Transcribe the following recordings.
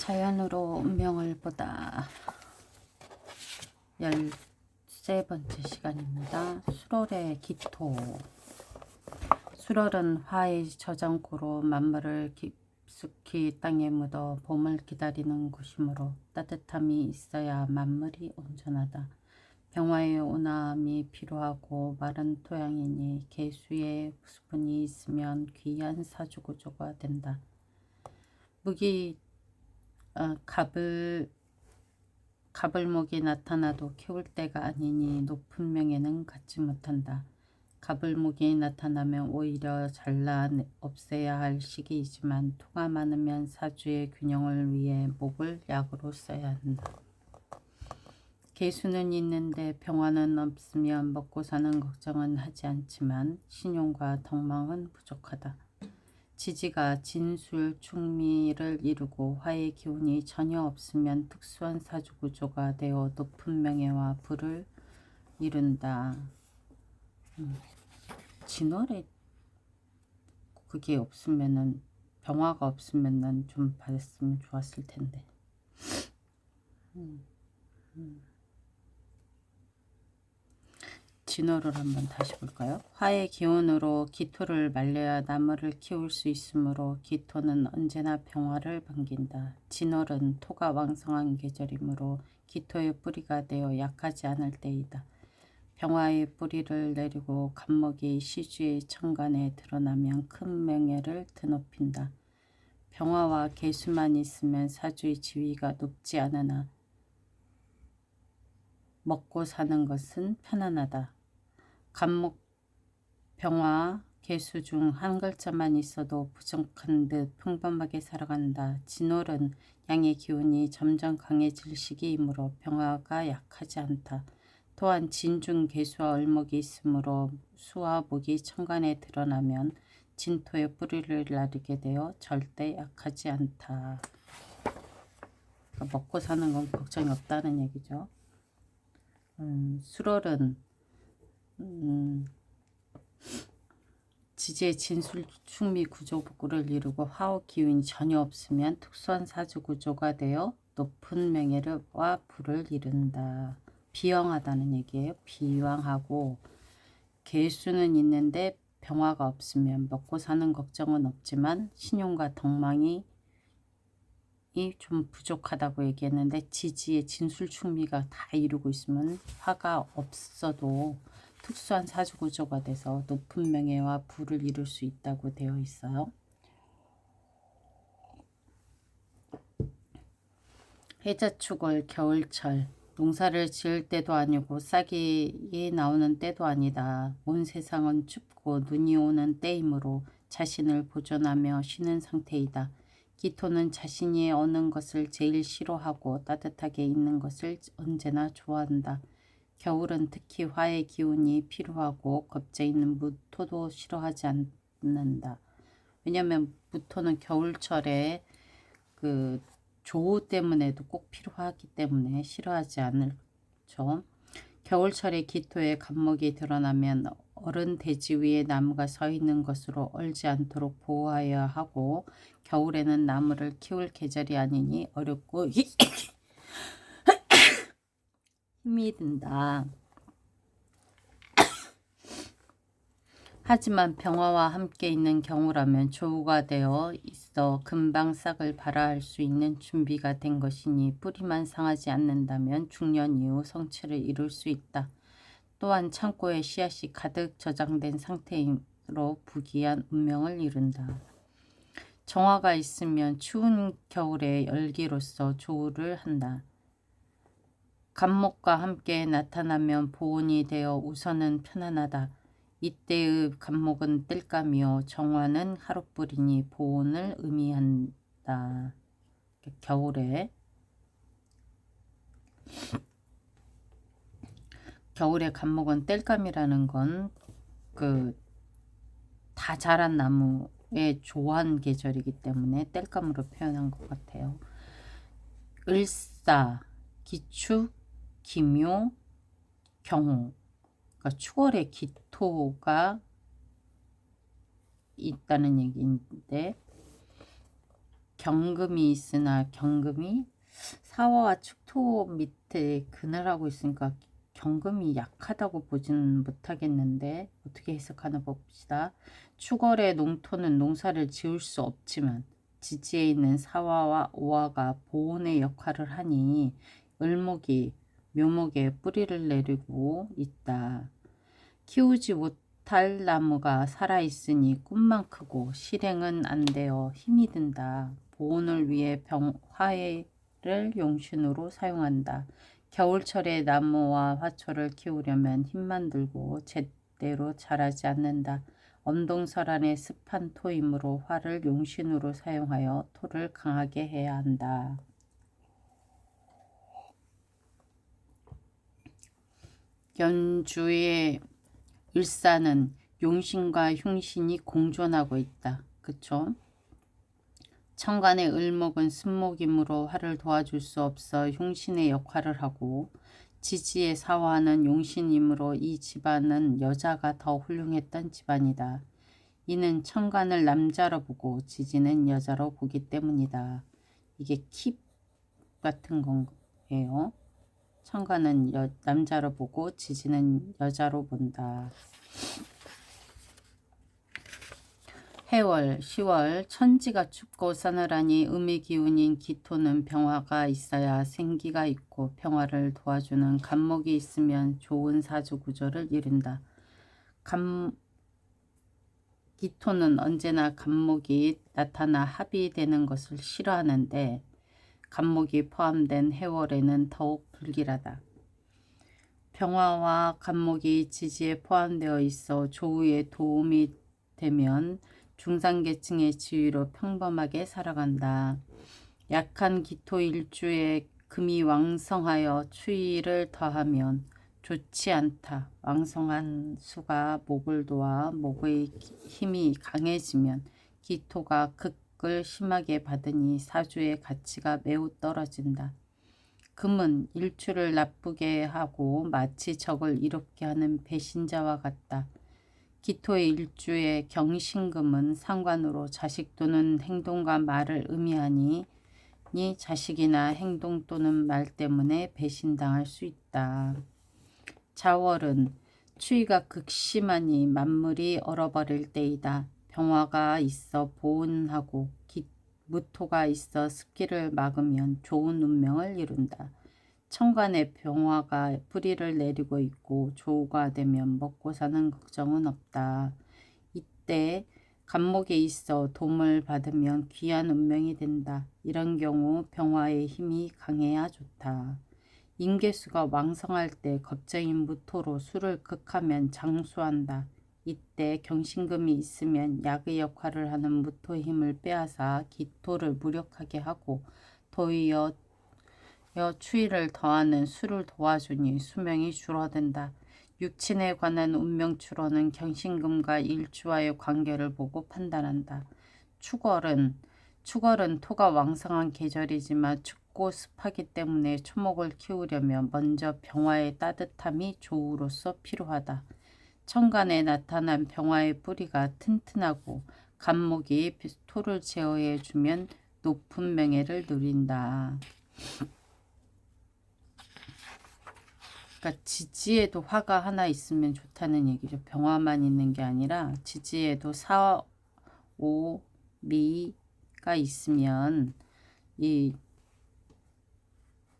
자연으로 운명을 보다 13번째 시간입니다. 수월의 기토. 수월은 화의 저장고로 만물을 깊숙이 땅에 묻어 봄을 기다리는 곳이므로 따뜻함이 있어야 만물이 온전하다. 병화의 온화함이 필요하고 마른 토양이니 개수의 수분이 있으면 귀한 사주구조가 된다. 가불목이 나타나도 키울 때가 아니니 높은 명예는 갖지 못한다. 가불목이 나타나면 오히려 잘라 없애야 할 시기이지만 토가 많으면 사주의 균형을 위해 목을 약으로 써야 한다. 개수는 있는데 병화는 없으면 먹고 사는 걱정은 하지 않지만 신용과 덕망은 부족하다. 지지가 진술, 충미를 이루고 화의 기운이 전혀 없으면 특수한 사주구조가 되어 높은 명예와 부를 이룬다. 진월에 그게 없으면은 병화가 없으면은 좀 받았으면 좋았을 텐데. 진호를 한번 다시 볼까요? 화의 기운으로 기토를 말려야 나무를 키울 수 있으므로 기토는 언제나 병화를 반긴다. 진월은 토가 왕성한 계절이므로 기토의 뿌리가 되어 약하지 않을 때이다. 병화의 뿌리를 내리고 간목이 시주의 천간에 드러나면 큰 명예를 드높인다. 병화와 개수만 있으면 사주의 지위가 높지 않으나 먹고 사는 것은 편안하다. 간목, 병화, 개수 중 한 글자만 있어도 부족한 듯 평범하게 살아간다. 진월은 양의 기운이 점점 강해질 시기이므로 병화가 약하지 않다. 또한 진중 개수와 을목이 있으므로 수와 목이 천간에 드러나면 진토의 뿌리를 나르게 되어 절대 약하지 않다. 그러니까 먹고 사는 건 걱정이 없다는 얘기죠. 수월은 지지의 진술, 충미, 구조복구를 이루고 화호 기운이 전혀 없으면 특수한 사주구조가 되어 높은 명예와 부를 이룬다. 비왕하다는 얘기예요. 비왕하고 개수는 있는데 병화가 없으면 먹고 사는 걱정은 없지만 신용과 덕망이 좀 부족하다고 얘기했는데 지지의 진술, 충미가 다 이루고 있으면 화가 없어도 특수한 사주구조가 돼서 높은 명예와 부를 이룰 수 있다고 되어 있어요. 해자축월 겨울철. 농사를 지을 때도 아니고 싹이 나오는 때도 아니다. 온 세상은 춥고 눈이 오는 때이므로 자신을 보존하며 쉬는 상태이다. 기토는 자신이 어는 것을 제일 싫어하고 따뜻하게 있는 것을 언제나 좋아한다. 겨울은 특히 화의 기운이 필요하고 겁재 있는 무토도 싫어하지 않는다. 왜냐하면 무토는 겨울철에 그 조우 때문에도 꼭 필요하기 때문에 싫어하지 않죠. 겨울철에 기토에 간목이 드러나면 어른 대지 위에 나무가 서 있는 것으로 얼지 않도록 보호하여야 하고 겨울에는 나무를 키울 계절이 아니니 어렵고 힘이 든다. 하지만 병화와 함께 있는 경우라면 조우가 되어 있어 금방 싹을 발화할 수 있는 준비가 된 것이니 뿌리만 상하지 않는다면 중년 이후 성취를 이룰 수 있다. 또한 창고에 씨앗이 가득 저장된 상태로 부귀한 운명을 이룬다. 정화가 있으면 추운 겨울에 열기로서 조우를 한다. 간목과 함께 나타나면 보온이 되어 우선은 편안하다. 이때의 간목은 땔감이요 정화는 하룻불이니 보온을 의미한다. 겨울에 간목은 땔감이라는 건 다 자란 나무의 조한 계절이기 때문에 땔감으로 표현한 것 같아요. 을사, 기축, 기묘, 경호. 그러니까 축월에 기토가 있다는 얘기인데 경금이 있으나 경금이 사화와 축토 밑에 그늘하고 있으니까 경금이 약하다고 보지는 못하겠는데 어떻게 해석하나 봅시다. 축월의 농토는 농사를 지을 수 없지만 지지에 있는 사화와 오화가 보온의 역할을 하니 을목이 묘목에 뿌리를 내리고 있다. 키우지 못할 나무가 살아있으니 꿈만 크고 실행은 안 되어 힘이 든다. 보온을 위해 화해를 용신으로 사용한다. 겨울철에 나무와 화초를 키우려면 힘만 들고 제대로 자라지 않는다. 엄동설안의 습한 토이므로 화를 용신으로 사용하여 토를 강하게 해야 한다. 연주의 일사는 용신과 흉신이 공존하고 있다. 그쵸? 천간의 을목은 습목이므로 화를 도와줄 수 없어 흉신의 역할을 하고 지지의 사화는 용신이므로 이 집안은 여자가 더 훌륭했던 집안이다. 이는 천간을 남자로 보고 지지는 여자로 보기 때문이다. 이게 킵 같은 거예요. 천간은 남자로 보고 지지는 여자로 본다. 해월, 10월 천지가 춥고 싸늘하니 음의 기운인 기토는 병화가 있어야 생기가 있고 병화를 도와주는 간목이 있으면 좋은 사주 구조를 이룬다. 기토는 언제나 간목이 나타나 합의되는 것을 싫어하는데 간목이 포함된 해월에는 더욱 불길하다. 병화와 간목이 지지에 포함되어 있어 조우에 도움이 되면 중산계층의 지위로 평범하게 살아간다. 약한 기토 일주에 금이 왕성하여 추위를 더하면 좋지 않다. 왕성한 수가 목을 도와 목의 힘이 강해지면 기토가 극을 심하게 받으니 사주의 가치가 매우 떨어진다. 금은 일주를 나쁘게 하고 마치 적을 이롭게 하는 배신자와 같다. 기토의 일주의 경신금은 상관으로 자식 또는 행동과 말을 의미하니 자식이나 행동 또는 말 때문에 배신당할 수 있다. 자월은 추위가 극심하니 만물이 얼어버릴 때이다. 병화가 있어 보온하고 무토가 있어 습기를 막으면 좋은 운명을 이룬다. 천간에 병화가 뿌리를 내리고 있고 조우가 되면 먹고 사는 걱정은 없다. 이때 간목에 있어 도움을 받으면 귀한 운명이 된다. 이런 경우 병화의 힘이 강해야 좋다. 임계수가 왕성할 때 겁쟁인 무토로 수를 극하면 장수한다. 이때 경신금이 있으면 약의 역할을 하는 무토의 힘을 빼앗아 기토를 무력하게 하고 도리어 추위를 더하는 수를 도와주니 수명이 줄어든다. 육친에 관한 운명추론은 경신금과 일주와의 관계를 보고 판단한다. 축월은 토가 왕성한 계절이지만 춥고 습하기 때문에 초목을 키우려면 먼저 병화의 따뜻함이 조우로서 필요하다. 천간에 나타난 병화의 뿌리가 튼튼하고 간목이 토를 제어해 주면 높은 명예를 누린다. 그러니까 지지에도 화가 하나 있으면 좋다는 얘기죠. 병화만 있는 게 아니라 지지에도 사, 오, 미가 있으면 이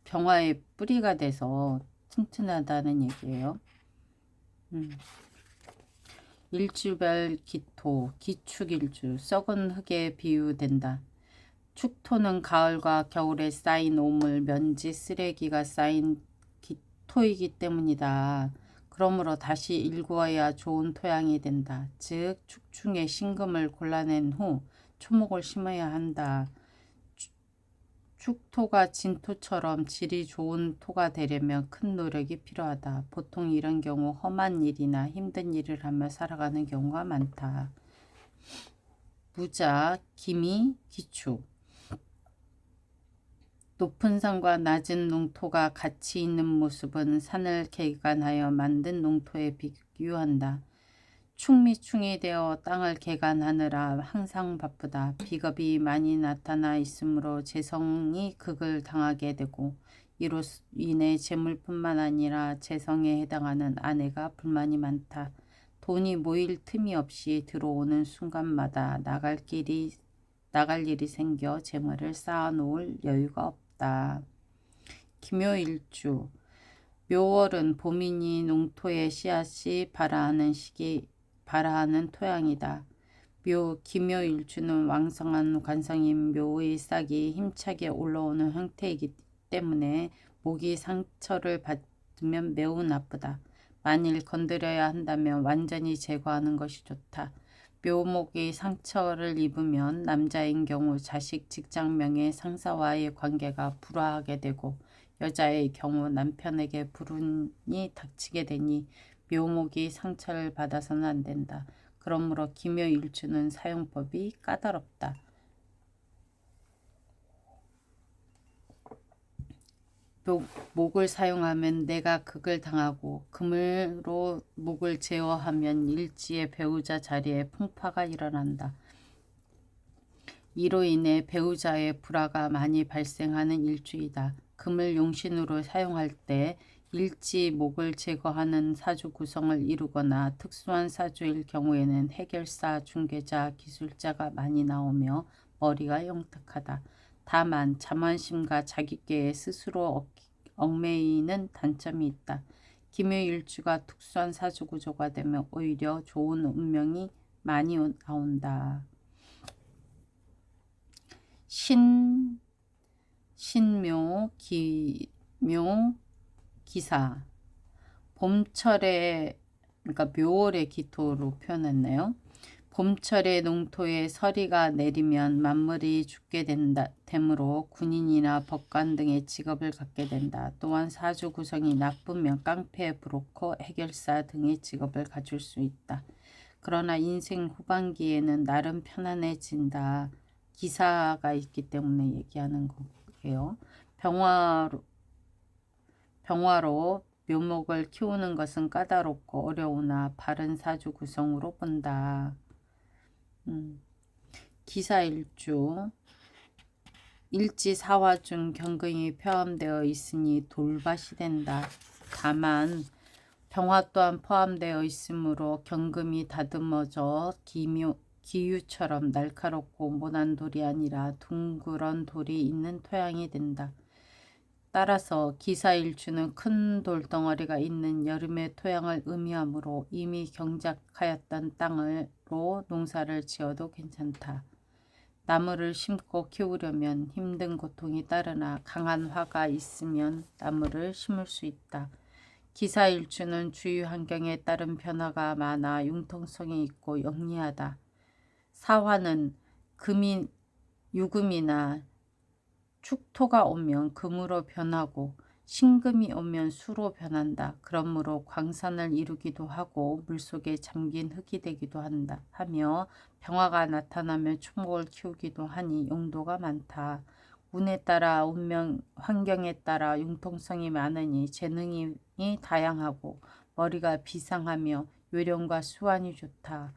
병화의 뿌리가 돼서 튼튼하다는 얘기예요. 일주별 기토, 기축일주, 썩은 흙에 비유된다. 축토는 가을과 겨울에 쌓인 오물, 먼지, 쓰레기가 쌓인 토이기 때문이다. 그러므로 다시 일구어야 좋은 토양이 된다. 즉 축중에 신금을 골라낸 후 초목을 심어야 한다. 축토가 진토처럼 질이 좋은 토가 되려면 큰 노력이 필요하다. 보통 이런 경우 험한 일이나 힘든 일을 하며 살아가는 경우가 많다. 무자, 기미, 기축. 높은 산과 낮은 농토가 같이 있는 모습은 산을 개간하여 만든 농토에 비유한다. 충미충이 되어 땅을 개간하느라 항상 바쁘다. 비겁이 많이 나타나 있으므로 재성이 극을 당하게 되고 이로 인해 재물뿐만 아니라 재성에 해당하는 아내가 불만이 많다. 돈이 모일 틈이 없이 들어오는 순간마다 나갈 일이 생겨 재물을 쌓아놓을 여유가 없다. 기묘일주 묘월은 봄이니 농토의 씨앗이 발아하는 토양이다. 기묘일주는 왕성한 관성인 묘의 싹이 힘차게 올라오는 형태이기 때문에 목이 상처를 받으면 매우 나쁘다. 만일 건드려야 한다면 완전히 제거하는 것이 좋다. 묘목이 상처를 입으면 남자인 경우 자식, 직장, 명예, 상사와의 관계가 불화하게 되고 여자의 경우 남편에게 불운이 닥치게 되니 묘목이 상처를 받아서는 안 된다. 그러므로 기묘일주는 사용법이 까다롭다. 목을 사용하면 내가 극을 당하고 금으로 목을 제어하면 일지의 배우자 자리에 풍파가 일어난다. 이로 인해 배우자의 불화가 많이 발생하는 일주이다. 금을 용신으로 사용할 때 일지 목을 제거하는 사주 구성을 이루거나 특수한 사주일 경우에는 해결사, 중개자, 기술자가 많이 나오며 머리가 영특하다. 다만 자만심과 자기께에 스스로 얽매이는 단점이 있다. 기묘일주가 특수한 사주 구조가 되면 오히려 좋은 운명이 많이 나온다. 신묘, 기묘, 기사. 봄철에, 그러니까 묘월의 기토로 표현했네요. 봄철에 농토에 서리가 내리면 만물이 죽게 되므로 군인이나 법관 등의 직업을 갖게 된다. 또한 사주 구성이 나쁘면 깡패, 브로커, 해결사 등의 직업을 가질 수 있다. 그러나 인생 후반기에는 나름 편안해진다. 기사가 있기 때문에 얘기하는 거예요. 병화로 묘목을 키우는 것은 까다롭고 어려우나 바른 사주 구성으로 본다. 기사일주 일지사화 중 경금이 포함되어 있으니 돌밭이 된다. 다만 병화 또한 포함되어 있으므로 경금이 다듬어져 기유처럼 날카롭고 모난 돌이 아니라 둥그런 돌이 있는 토양이 된다. 따라서 기사일주는 큰 돌덩어리가 있는 여름의 토양을 의미하므로 이미 경작하였던 땅으로 농사를 지어도 괜찮다. 나무를 심고 키우려면 힘든 고통이 따르나 강한 화가 있으면 나무를 심을 수 있다. 기사일주는 주위 환경에 따른 변화가 많아 융통성이 있고 영리하다. 사화는 유금이나 축토가 오면 금으로 변하고 신금이 오면 수로 변한다. 그러므로 광산을 이루기도 하고 물속에 잠긴 흙이 되기도 하며 병화가 나타나면 초목을 키우기도 하니 용도가 많다. 운에 따라 환경에 따라 융통성이 많으니 재능이 다양하고 머리가 비상하며 요령과 수완이 좋다.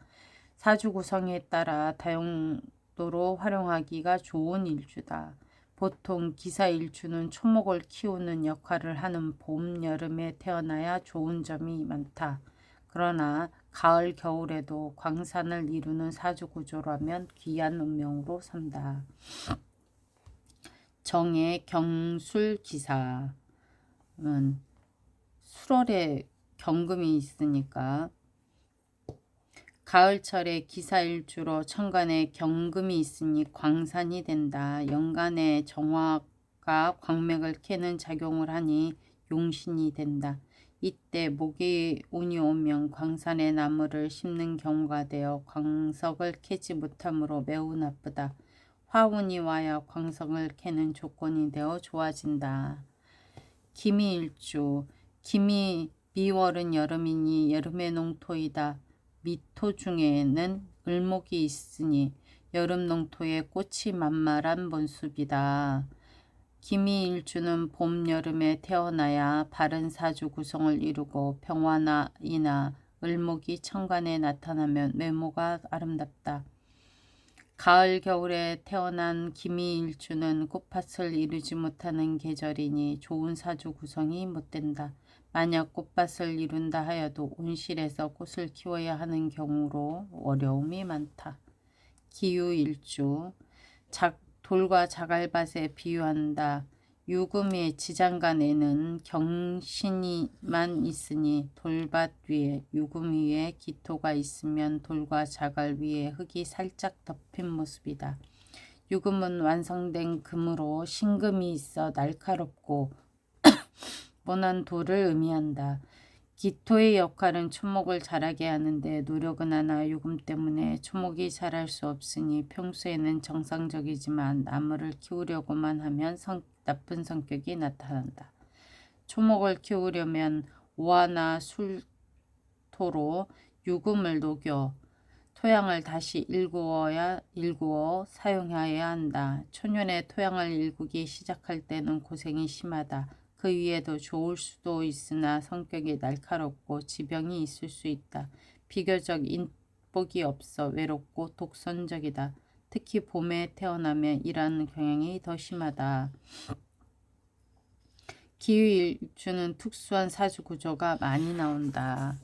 사주 구성에 따라 다용도로 활용하기가 좋은 일주다. 보통 기사일주는 초목을 키우는 역할을 하는 봄, 여름에 태어나야 좋은 점이 많다. 그러나 가을, 겨울에도 광산을 이루는 사주구조라면 귀한 운명으로 산다. 정의 경술기사는 수월에 경금이 있으니까 가을철에 기사일주로 천간에 경금이 있으니 광산이 된다. 연간에 정화가 광맥을 캐는 작용을 하니 용신이 된다. 이때 목이 운이 오면 광산에 나무를 심는 경우가 되어 광석을 캐지 못하므로 매우 나쁘다. 화운이 와야 광석을 캐는 조건이 되어 좋아진다. 기미일주 미월은 여름이니 여름의 농토이다. 미토 중에는 을목이 있으니 여름 농토에 꽃이 만말한 본습이다. 기미일주는 봄, 여름에 태어나야 바른 사주 구성을 이루고 병화이나 을목이 천간에 나타나면 외모가 아름답다. 가을 겨울에 태어난 기미일주는 꽃밭을 이루지 못하는 계절이니 좋은 사주 구성이 못된다. 만약 꽃밭을 이룬다 하여도 온실에서 꽃을 키워야 하는 경우로 어려움이 많다. 기유일주 돌과 자갈밭에 비유한다. 유금의 지장간에는 경신이만 있으니 돌밭 위에 유금 위에 기토가 있으면 돌과 자갈 위에 흙이 살짝 덮인 모습이다. 유금은 완성된 금으로 신금이 있어 날카롭고 뻔한 돌을 의미한다. 기토의 역할은 초목을 자라게 하는데 노력은 하나 유금 때문에 초목이 자랄 수 없으니 평소에는 정상적이지만 나무를 키우려고만 하면 나쁜 성격이 나타난다. 초목을 키우려면 오화나 술토로 유금을 녹여 토양을 다시 일구어 사용해야 한다. 초년에 토양을 일구기 시작할 때는 고생이 심하다. 그 위에도 좋을 수도 있으나 성격이 날카롭고 지병이 있을 수 있다. 비교적 인복이 없어 외롭고 독선적이다. 특히 봄에 태어나면 일하는 경향이 더 심하다. 기유일주는 특수한 사주 구조가 많이 나온다.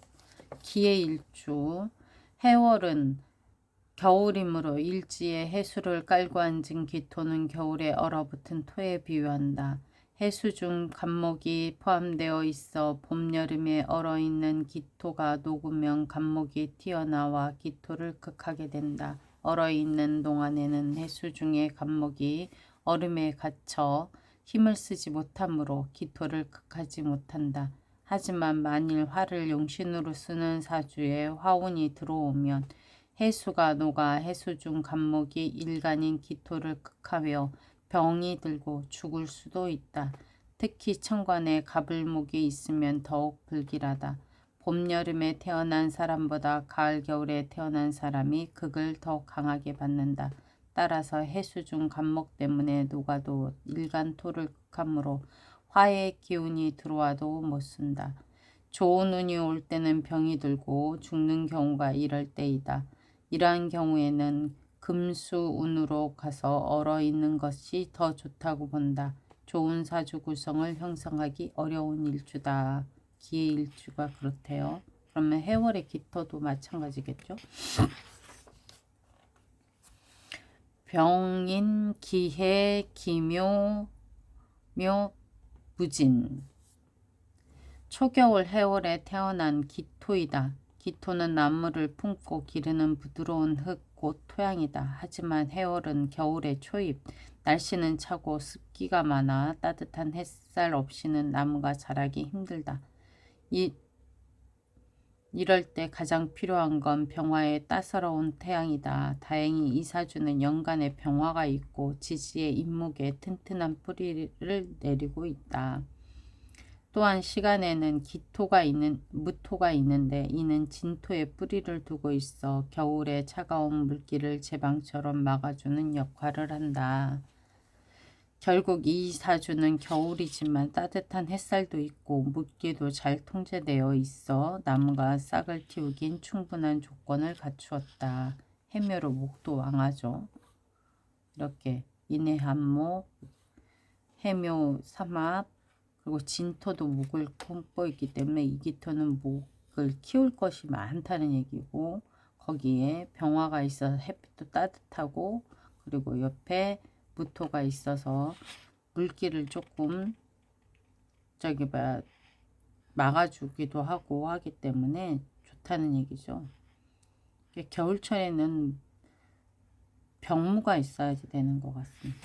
기해일주 해월은 겨울이므로 일지에 해수를 깔고 앉은 기토는 겨울에 얼어붙은 토에 비유한다. 해수 중 간목이 포함되어 있어 봄, 여름에 얼어있는 기토가 녹으면 간목이 튀어나와 기토를 극하게 된다. 얼어있는 동안에는 해수 중에 간목이 얼음에 갇혀 힘을 쓰지 못하므로 기토를 극하지 못한다. 하지만 만일 화를 용신으로 쓰는 사주에 화운이 들어오면 해수가 녹아 해수 중 간목이 일간인 기토를 극하며 병이 들고 죽을 수도 있다. 특히 천간에 갑을목이 있으면 더욱 불길하다. 봄, 여름에 태어난 사람보다 가을, 겨울에 태어난 사람이 극을 더 강하게 받는다. 따라서 해수 중 간목 때문에 녹아도 일간 토를 극하므로 화의 기운이 들어와도 못 쓴다. 좋은 운이 올 때는 병이 들고 죽는 경우가 이럴 때이다. 이러한 경우에는 금수운으로 가서 얼어있는 것이 더 좋다고 본다. 좋은 사주 구성을 형성하기 어려운 일주다. 기해일주가 그렇대요. 그러면 해월의 기토도 마찬가지겠죠. 병인, 기해, 기묘, 무진. 초겨울 해월에 태어난 기토이다. 기토는 나무를 품고 기르는 부드러운 흙, 곧 토양이다. 하지만 해월은 겨울의 초입, 날씨는 차고 습기가 많아 따뜻한 햇살 없이는 나무가 자라기 힘들다. 이럴 때 가장 필요한 건 병화의 따사로운 태양이다. 다행히 이 사주는 연간에 병화가 있고 지지의 잇목에 튼튼한 뿌리를 내리고 있다. 또한 시간에는 무토가 있는데 이는 진토에 뿌리를 두고 있어 겨울에 차가운 물기를 제방처럼 막아주는 역할을 한다. 결국 이 사주는 겨울이지만 따뜻한 햇살도 있고 물기도 잘 통제되어 있어 나무가 싹을 틔우긴 충분한 조건을 갖추었다. 해묘로 목도 왕하죠. 이렇게 인해한목, 해묘 삼합, 그리고 진토도 목을 품고 있기 때문에 이 기토는 목을 키울 것이 많다는 얘기고, 거기에 병화가 있어서 햇빛도 따뜻하고, 그리고 옆에 무토가 있어서 물기를 조금 막아주기도 하고 하기 때문에 좋다는 얘기죠. 겨울철에는 병무가 있어야지 되는 것 같습니다.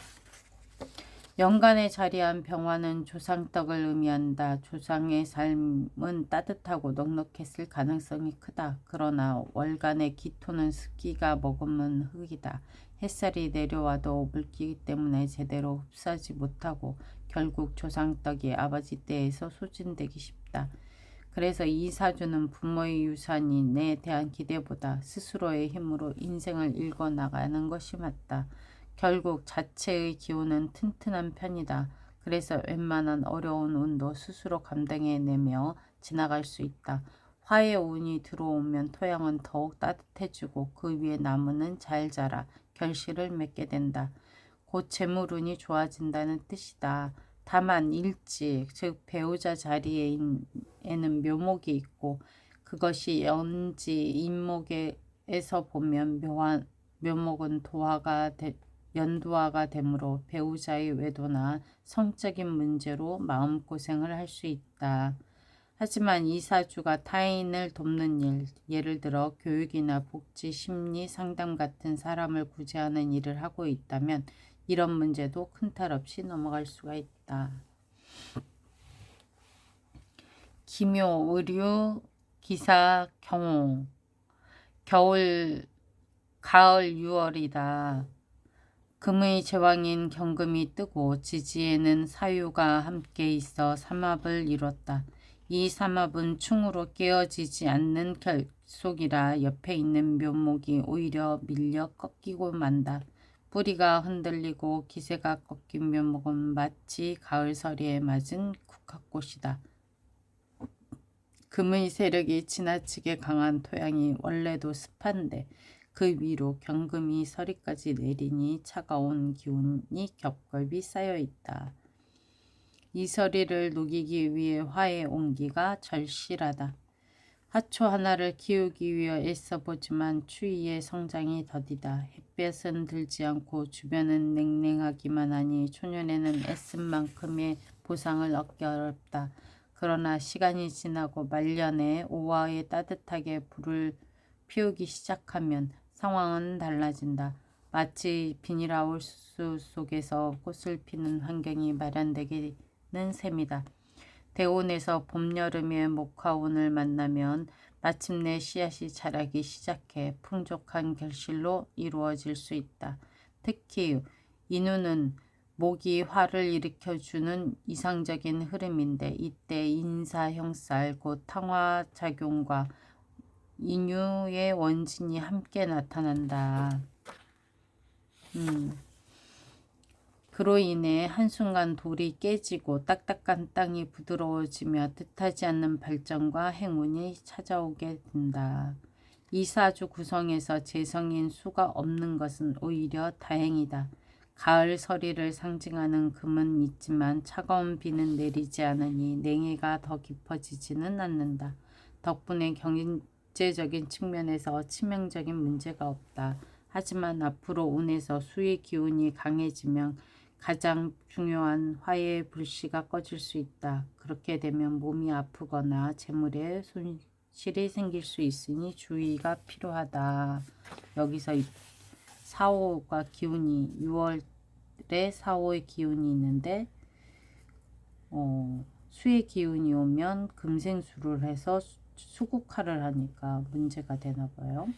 연간에 자리한 병화는 조상덕을 의미한다. 조상의 삶은 따뜻하고 넉넉했을 가능성이 크다. 그러나 월간의 기토는 습기가 머금은 흙이다. 햇살이 내려와도 물기 때문에 제대로 흡수하지 못하고 결국 조상덕이 아버지 떼에서 소진되기 쉽다. 그래서 이 사주는 부모의 유산인에 대한 기대보다 스스로의 힘으로 인생을 읽어나가는 것이 맞다. 결국 자체의 기운은 튼튼한 편이다. 그래서 웬만한 어려운 운도 스스로 감당해내며 지나갈 수 있다. 화의 운이 들어오면 토양은 더욱 따뜻해지고 그 위에 나무는 잘 자라 결실을 맺게 된다. 곧 재물운이 좋아진다는 뜻이다. 다만 일지, 즉 배우자 자리에는 묘목이 있고 그것이 연지, 인목에서 보면 묘목은 연두화가 되므로 배우자의 외도나 성적인 문제로 마음고생을 할 수 있다. 하지만 이 사주가 타인을 돕는 일, 예를 들어 교육이나 복지, 심리, 상담 같은 사람을 구제하는 일을 하고 있다면 이런 문제도 큰 탈 없이 넘어갈 수가 있다. 기묘, 의류, 기사, 경호. 가을 6월이다. 금의 제왕인 경금이 뜨고 지지에는 사유가 함께 있어 삼합을 이뤘다. 이 삼합은 충으로 깨어지지 않는 결속이라 옆에 있는 묘목이 오히려 밀려 꺾이고 만다. 뿌리가 흔들리고 기세가 꺾인 묘목은 마치 가을서리에 맞은 국화꽃이다. 금의 세력이 지나치게 강한 토양이 원래도 습한데 그 위로 경금이 서리까지 내리니 차가운 기운이 겹겹이 쌓여있다. 이 서리를 녹이기 위해 화의 온기가 절실하다. 화초 하나를 키우기 위해 애써보지만 추위의 성장이 더디다. 햇볕은 들지 않고 주변은 냉랭하기만 하니 초년에는 애쓴 만큼의 보상을 얻기 어렵다. 그러나 시간이 지나고 말년에 오화에 따뜻하게 불을 피우기 시작하면 상황은 달라진다. 마치 비닐하우스 속에서 꽃을 피는 환경이 마련되기는 셈이다. 대온에서 봄, 여름의 목화운을 만나면 마침내 씨앗이 자라기 시작해 풍족한 결실로 이루어질 수 있다. 특히 인우는 목이 화를 일으켜주는 이상적인 흐름인데 이때 인사형살 곧 탕화작용과 인유의 원진이 함께 나타난다. 그로 인해 한순간 돌이 깨지고 딱딱한 땅이 부드러워지며 뜻하지 않는 발전과 행운이 찾아오게 된다. 이 사주 구성에서 재성인 수가 없는 것은 오히려 다행이다. 가을 서리를 상징하는 금은 있지만 차가운 비는 내리지 않으니 냉해가 더 깊어지지는 않는다. 덕분에 경제적인 측면에서 치명적인 문제가 없다. 하지만 앞으로 운에서 수의 기운이 강해지면 가장 중요한 화의 불씨가 꺼질 수 있다. 그렇게 되면 몸이 아프거나 재물에 손실이 생길 수 있으니 주의가 필요하다. 여기서 4호가 기운이 6월에 4호의 기운이 있는데 수의 기운이 오면 금생수를 해서 수국화를 하니까 문제가 되나 봐요.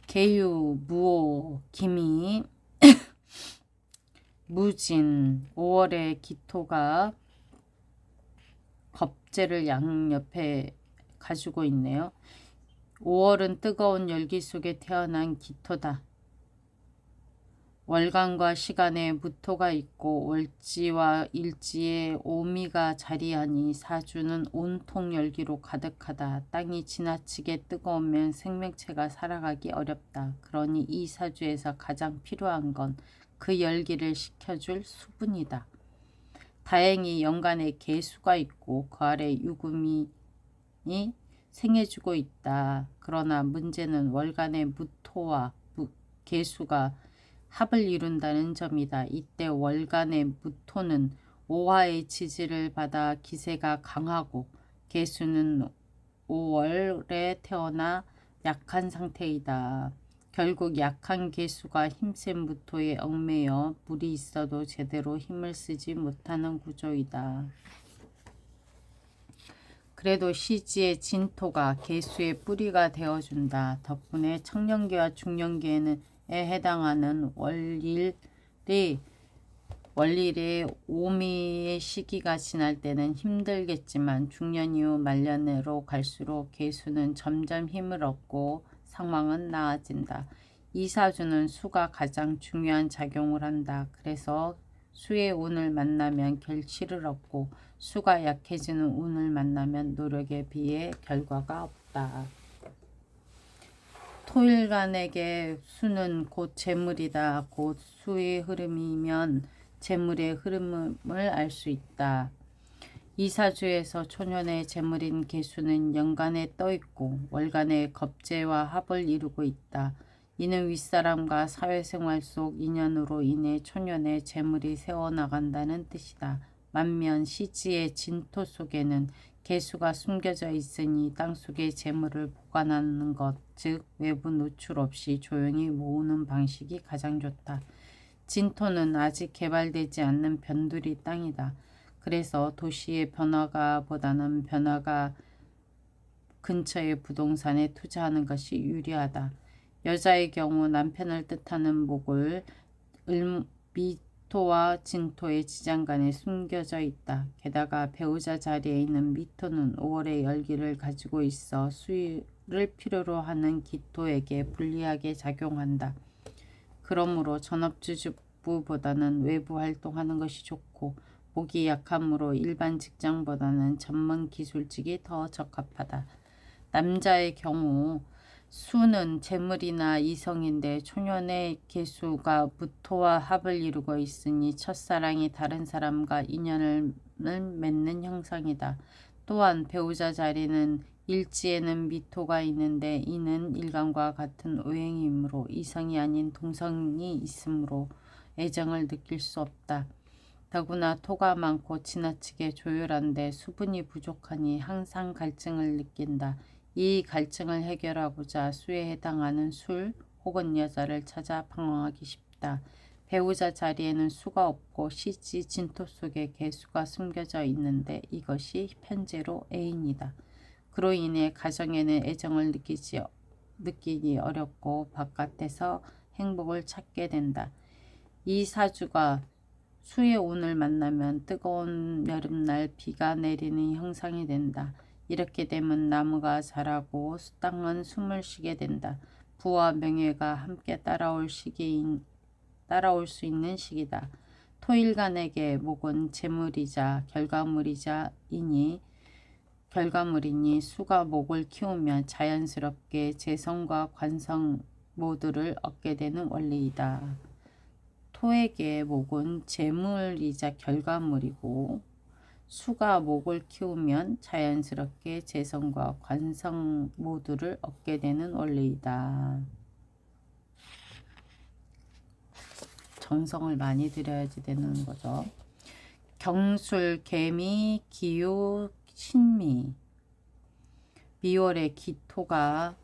개유, 무오, 기미, 무진, 5월에 기토가 겁재를 양옆에 가지고 있네요. 5월은 뜨거운 열기 속에 태어난 기토다. 월간과 시간에 무토가 있고 월지와 일지에 오미가 자리하니 사주는 온통 열기로 가득하다. 땅이 지나치게 뜨거우면 생명체가 살아가기 어렵다. 그러니 이 사주에서 가장 필요한 건 그 열기를 식혀줄 수분이다. 다행히 연간에 개수가 있고 그 아래 유금이 생해주고 있다. 그러나 문제는 월간의 무토와 개수가 합을 이룬다는 점이다. 이때 월간의 무토는 오화의 지지를 받아 기세가 강하고 개수는 5월에 태어나 약한 상태이다. 결국 약한 개수가 힘센 무토에 얽매여 물이 있어도 제대로 힘을 쓰지 못하는 구조이다. 그래도 시지의 진토가 개수의 뿌리가 되어준다. 덕분에 청년기와 중년기에 해당하는 월일의 오미의 시기가 지날 때는 힘들겠지만 중년 이후 말년으로 갈수록 개수는 점점 힘을 얻고 상황은 나아진다. 이 사주는 수가 가장 중요한 작용을 한다. 그래서 수의 운을 만나면 결실을 얻고 수가 약해지는 운을 만나면 노력에 비해 결과가 없다. 토일간에게 수는 곧 재물이다. 곧 수의 흐름이면 재물의 흐름을 알 수 있다. 이사주에서 초년의 재물인 계수는 연간에 떠있고 월간에 겁재와 합을 이루고 있다. 이는 윗사람과 사회생활 속 인연으로 인해 초년의 재물이 새어나간다는 뜻이다. 반면 시지의 진토 속에는 계수가 숨겨져 있으니 땅속에 재물을 보관하는 것, 즉 외부 노출 없이 조용히 모으는 방식이 가장 좋다. 진토는 아직 개발되지 않는 변두리 땅이다. 그래서 도시의 변화가보다는 변화가 근처의 부동산에 투자하는 것이 유리하다. 여자의 경우 남편을 뜻하는 목을 미토와 진토의 지장간에 숨겨져 있다. 게다가 배우자 자리에 있는 미토는 5월의 열기를 가지고 있어 수유를 필요로 하는 기토에게 불리하게 작용한다. 그러므로 전업주부보다는 외부 활동하는 것이 좋고 목이 약하므로 일반 직장보다는 전문 기술직이 더 적합하다. 남자의 경우 수는 재물이나 이성인데 초년의 계수가 무토와 합을 이루고 있으니 첫사랑이 다른 사람과 인연을 맺는 형상이다. 또한 배우자 자리는 일지에는 미토가 있는데 이는 일간과 같은 오행이므로 이성이 아닌 동성이 있으므로 애정을 느낄 수 없다. 더구나 토가 많고 지나치게 조율한데 수분이 부족하니 항상 갈증을 느낀다. 이 갈증을 해결하고자 수에 해당하는 술 혹은 여자를 찾아 방황하기 쉽다. 배우자 자리에는 수가 없고 시지 진토 속에 계수가 숨겨져 있는데 이것이 편제로 애인이다. 그로 인해 가정에는 애정을 느끼기 어렵고 바깥에서 행복을 찾게 된다. 이 사주가 수의 운을 만나면 뜨거운 여름날 비가 내리는 형상이 된다. 이렇게 되면 나무가 자라고 땅은 숨을 쉬게 된다. 부와 명예가 함께 따라올 수 있는 시기다. 토일간에게 목은 재물이자 결과물이니 수가 목을 키우면 자연스럽게 재성과 관성 모두를 얻게 되는 원리이다. 토에게 목은 재물이자 결과물이고 수가 목을 키우면 자연스럽게 재성과 관성 모두를 얻게 되는 원리이다. 정성을 많이 들여야지 되는 거죠. 경술, 개미, 기요, 신미. 미월의 기토가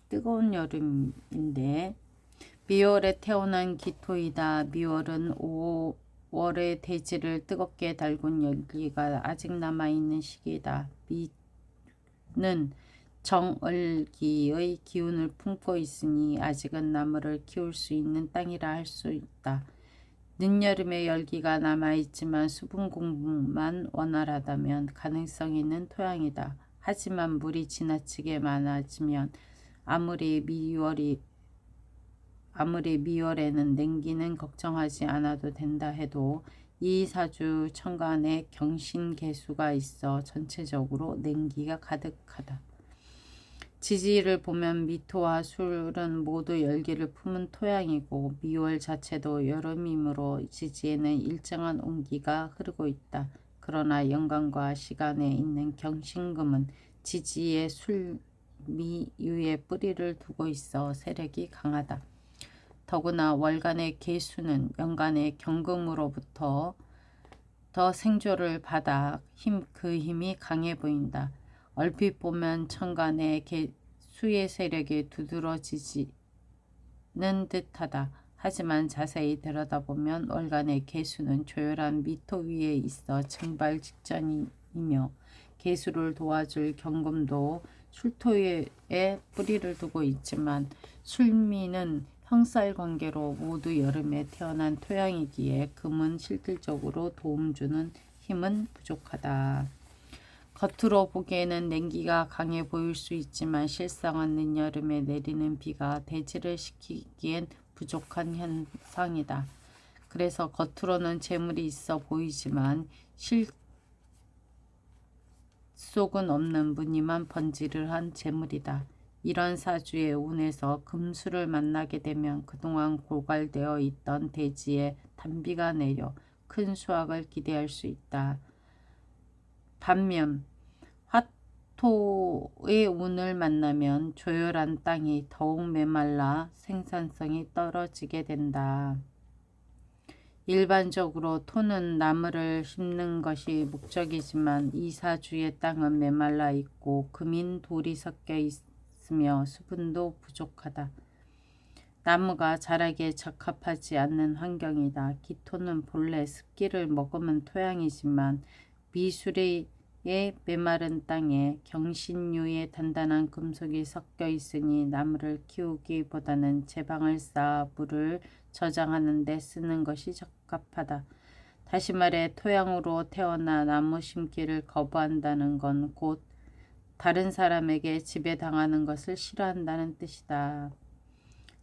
뜨거운 여름인데 미월에 태어난 기토이다. 미월은 5월의 대지를 뜨겁게 달군 열기가 아직 남아있는 시기이다. 미는 정을기의 기운을 품고 있으니 아직은 나무를 키울 수 있는 땅이라 할 수 있다. 늦여름의 열기가 남아있지만 수분 공급만 원활하다면 가능성이 있는 토양이다. 하지만 물이 지나치게 많아지면 아무리 미월에는 냉기는 걱정하지 않아도 된다 해도 이 사주 천간에 경신개수가 있어 전체적으로 냉기가 가득하다. 지지를 보면 미토와 술은 모두 열기를 품은 토양이고 미월 자체도 여름이므로 지지에는 일정한 온기가 흐르고 있다. 그러나 연간과 시간에 있는 경신금은 지지의 술미유에 뿌리를 두고 있어 세력이 강하다. 더구나 월간의 계수는 연간의 경금으로부터 더 생조를 받아 그 힘이 강해 보인다. 얼핏 보면 천간의 수의 세력이 두드러지지는 듯하다. 하지만 자세히 들여다보면 월간의 계수는 조열한 미토 위에 있어 증발 직전이며 계수를 도와줄 경금도 술토에 뿌리를 두고 있지만 술미는 형살관계로 모두 여름에 태어난 토양이기에 금은 실질적으로 도움주는 힘은 부족하다. 겉으로 보기에는 냉기가 강해 보일 수 있지만 실상은 늦여름에 내리는 비가 대지를 식히기엔 부족한 현상이다. 그래서 겉으로는 재물이 있어 보이지만 실속은 없는 무늬만 번지르한 재물이다. 이런 사주의 운에서 금수를 만나게 되면 그동안 고갈되어 있던 대지에 단비가 내려 큰 수확을 기대할 수 있다. 반면 화토의 운을 만나면 조열한 땅이 더욱 메말라 생산성이 떨어지게 된다. 일반적으로 토는 나무를 심는 것이 목적이지만 이 사주의 땅은 메말라 있고 금인 돌이 섞여 있으며 수분도 부족하다. 나무가 자라기에 적합하지 않는 환경이다. 기토는 본래 습기를 머금은 토양이지만 미수리의 메마른 땅에 경신류의 단단한 금속이 섞여 있으니 나무를 키우기보다는 제방을 쌓아 물을 저장하는 데 쓰는 것이 적합하다. 다시 말해 토양으로 태어나 나무 심기를 거부한다는 건 곧 다른 사람에게 지배당하는 것을 싫어한다는 뜻이다.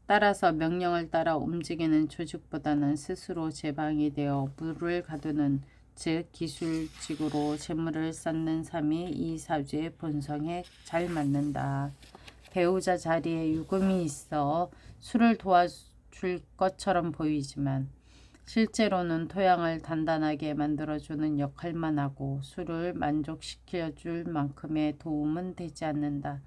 따라서 명령을 따라 움직이는 조직보다는 스스로 제방이 되어 물을 가두는 즉 기술직으로 재물을 쌓는 삶이 이 사주의 본성에 잘 맞는다. 배우자 자리에 유금이 있어 수를 도와줄 것처럼 보이지만 실제로는 토양을 단단하게 만들어주는 역할만 하고 수를 만족시켜줄 만큼의 도움은 되지 않는다.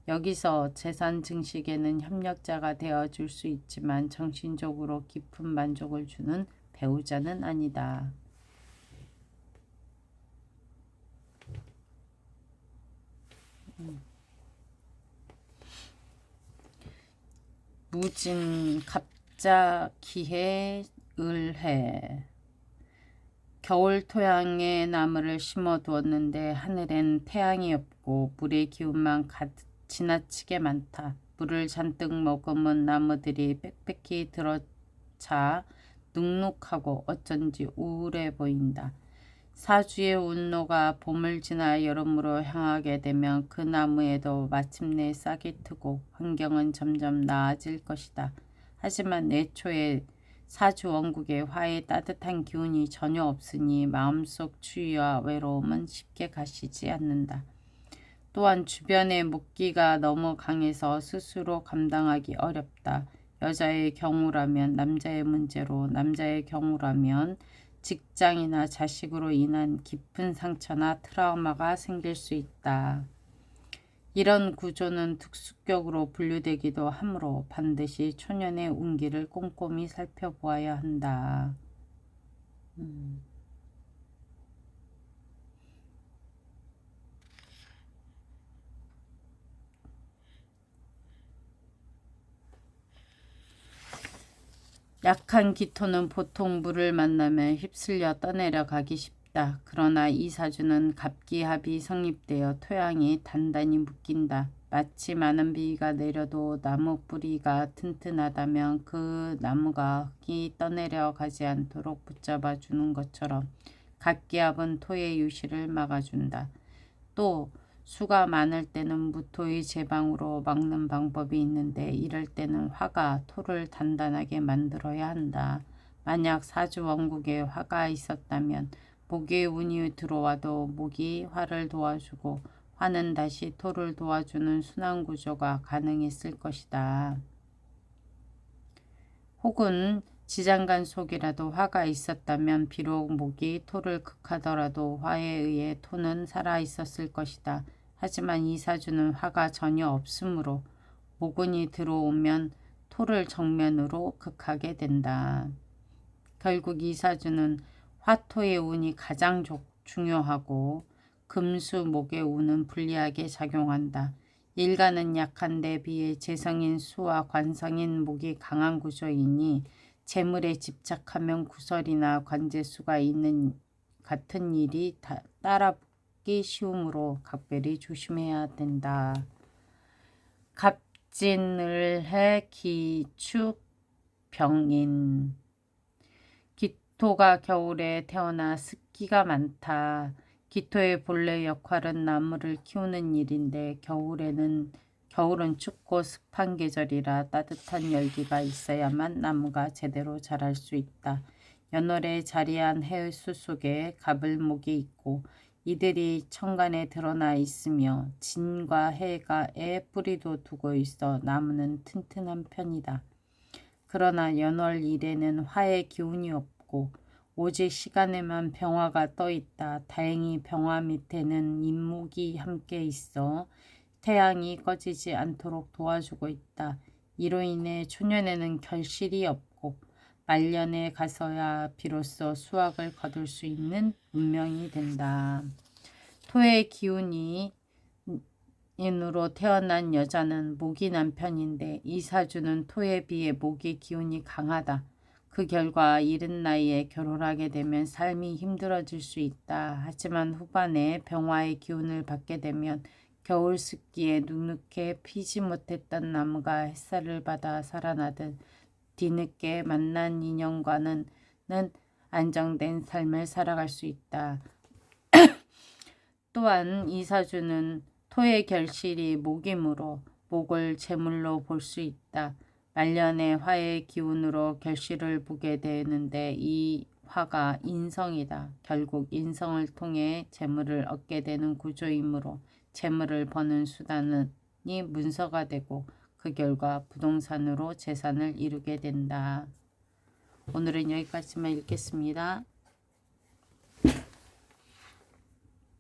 여기서 재산 증식에는 협력자가 되어줄 수 있지만 정신적으로 깊은 만족을 주는 배우자는 아니다. 무진 갑자 기해 을해 겨울 토양에 나무를 심어두었는데 하늘엔 태양이 없고 물의 기운만 지나치게 많다. 물을 잔뜩 머금은 나무들이 빽빽히 들어차 눅눅하고 어쩐지 우울해 보인다. 사주의 운노가 봄을 지나 여름으로 향하게 되면 그 나무에도 마침내 싹이 트고 환경은 점점 나아질 것이다. 하지만 애초에 사주 원국의 화의 따뜻한 기운이 전혀 없으니 마음속 추위와 외로움은 쉽게 가시지 않는다. 또한 주변의 묵기가 너무 강해서 스스로 감당하기 어렵다. 여자의 경우라면 남자의 문제로, 남자의 경우라면 직장이나 자식으로 인한 깊은 상처나 트라우마가 생길 수 있다. 이런 구조는 특수격으로 분류되기도 하므로 반드시 초년의 운기를 꼼꼼히 살펴보아야 한다. 약한 기토는 보통 물을 만나면 휩쓸려 떠내려 가기 쉽다. 그러나 이 사주는 갑기합이 성립되어 토양이 단단히 묶인다. 마치 많은 비가 내려도 나무 뿌리가 튼튼하다면 그 나무가 흙이 떠내려 가지 않도록 붙잡아 주는 것처럼 갑기합은 토의 유실을 막아준다. 또 수가 많을 때는 무토의 제방으로 막는 방법이 있는데 이럴 때는 화가 토를 단단하게 만들어야 한다. 만약 사주 원국에 화가 있었다면 목의 운이 들어와도 목이 화를 도와주고 화는 다시 토를 도와주는 순환 구조가 가능했을 것이다. 혹은 지장간 속이라도 화가 있었다면 비록 목이 토를 극하더라도 화에 의해 토는 살아 있었을 것이다. 하지만 이 사주는 화가 전혀 없으므로 모근이 들어오면 토를 정면으로 극하게 된다. 결국 이 사주는 화토의 운이 가장 중요하고 금수 목의 운은 불리하게 작용한다. 일간은 약한 데 비해 재성인 수와 관성인 목이 강한 구조이니 재물에 집착하면 구설이나 관재수가 있는 같은 일이 따라붙기 쉬우므로 각별히 조심해야 된다. 갑진을해 기축 병인 기토가 겨울에 태어나 습기가 많다. 기토의 본래 역할은 나무를 키우는 일인데 겨울에는 겨울은 춥고 습한 계절이라 따뜻한 열기가 있어야만 나무가 제대로 자랄 수 있다. 연월에 자리한 해수 속에 가불목이 있고 이들이 천간에 드러나 있으며 진과 해가에 뿌리도 두고 있어 나무는 튼튼한 편이다. 그러나 연월 일에는 화의 기운이 없고 오직 시간에만 병화가 떠 있다. 다행히 병화 밑에는 인목이 함께 있어 태양이 꺼지지 않도록 도와주고 있다. 이로 인해 초년에는 결실이 없고 말년에 가서야 비로소 수확을 거둘 수 있는 운명이 된다. 토의 기운이 인으로 태어난 여자는 목이 남편인데 이 사주는 토에 비해 목의 기운이 강하다. 그 결과 이른 나이에 결혼하게 되면 삶이 힘들어질 수 있다. 하지만 후반에 병화의 기운을 받게 되면 겨울 습기에 눅눅해 피지 못했던 나무가 햇살을 받아 살아나듯 뒤늦게 만난 인연과는 안정된 삶을 살아갈 수 있다. 또한 이 사주는 토의 결실이 목이므로 목을 제물로 볼 수 있다. 말년에 화의 기운으로 결실을 보게 되는데 이 화가 인성이다. 결국 인성을 통해 재물을 얻게 되는 구조이므로 재물을 버는 수단이 문서가 되고 그 결과 부동산으로 재산을 이루게 된다. 오늘은 여기까지만 읽겠습니다.